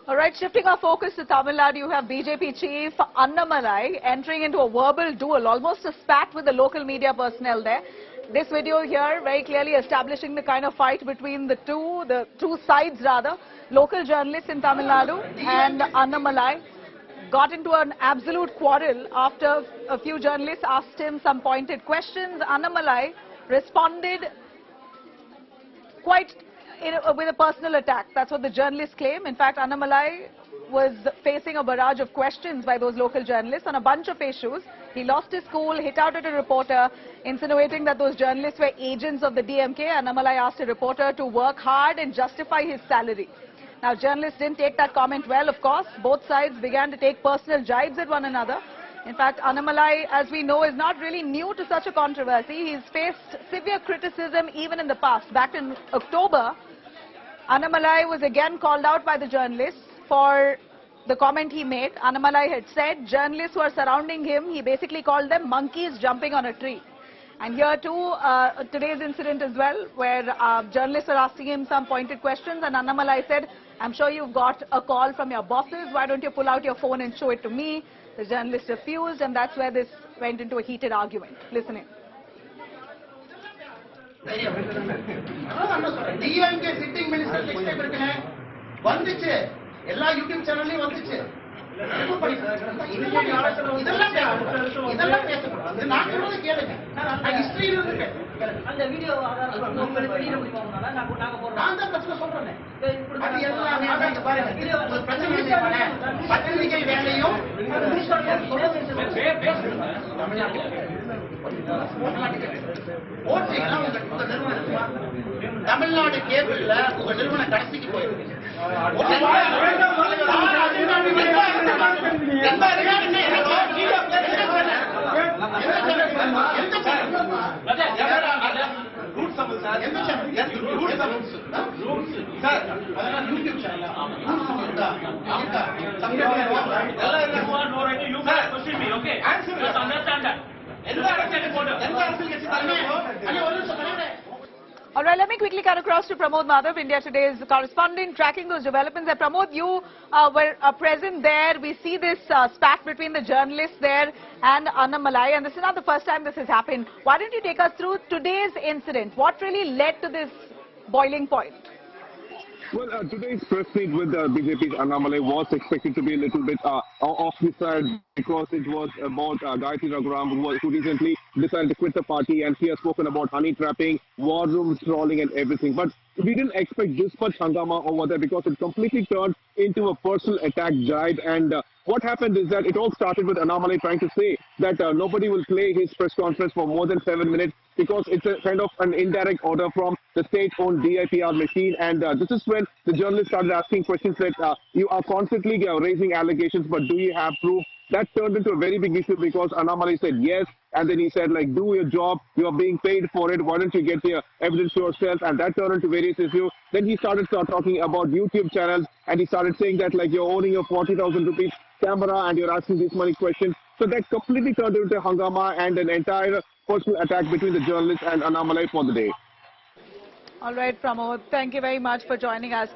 All right, shifting our focus to Tamil Nadu, you have BJP Chief Annamalai entering into a verbal duel, almost a spat with the local media personnel there. This video here very clearly establishing the kind of fight between the two sides rather. Local journalists in Tamil Nadu and Annamalai got into an absolute quarrel after a few journalists asked him some pointed questions. Annamalai responded quite with a personal attack. That's what the journalists claim. In fact, Annamalai was facing a barrage of questions by those local journalists on a bunch of issues. He lost his cool, hit out at a reporter, insinuating that those journalists were agents of the DMK. Annamalai asked a reporter to work hard and justify his salary. Now, journalists didn't take that comment well, of course. Both sides began to take personal jibes at one another. In fact, Annamalai, as we know, is not really new to such a controversy. He's faced severe criticism even in the past. Back in October, Annamalai was again called out by the journalists for the comment he made. Annamalai had said journalists who are surrounding him, he basically called them monkeys jumping on a tree. And here too, today's incident as well, where journalists are asking him some pointed questions, and Annamalai said, I'm sure you've got a call from your bosses, why don't you pull out your phone and show it to me? The journalist refused, and that's where this went into a heated argument. Listen in. DMK sitting minister வந்துச்சு எல்லா YouTube சேனல்லையும் வந்துச்சு இதெல்லாம் பேசக்கூடாது நான் சொல்றது கேளுங்க நான் ஹிஸ்டரியில இருக்கேன் அந்த வீடியோ நான் தான் பிரச்சனை சொல்றேன் அது எல்லாமே அங்க பாருங்க ஒரு பிரச்சனை பத்திரிகை வேலையும் தமிழ்நாடு கேபிள்ல உங்க நிறுவனம் கடைசிக்கு போயிருக்கு All right, let me quickly cut across to Pramod Madhav, India Today's correspondent, tracking those developments. And Pramod, you were present there. We see this spat between the journalists there and Annamalai, and this is not the first time this has happened. Why don't you take us through today's incident? What really led to this boiling point? Well, today's press meet with BJP's Annamalai was expected to be a little bit off the side because it was about Gayatri Raghuram, who recently decided to quit the party, and she has spoken about honey trapping, war rooms trawling and everything. But we didn't expect this much hangama over there because it completely turned into a personal attack jibe. And what happened is that it all started with Annamalai trying to say that nobody will play his press conference for more than 7 minutes because it's a kind of an indirect order from the state-owned DIPR machine. And this is when the journalists started asking questions that you are constantly raising allegations, but do you have proof? That turned into a very big issue because Annamalai said yes, and then he said, like, do your job, you are being paid for it, why don't you get the evidence yourself? And that turned into various issues. Then he started talking about YouTube channels, and he started saying that, like, you're owning a 40,000 rupees camera and you're asking these money questions. So that completely turned into hangama and an entire personal attack between the journalists and Annamalai for the day. All right, Pramod, thank you very much for joining us.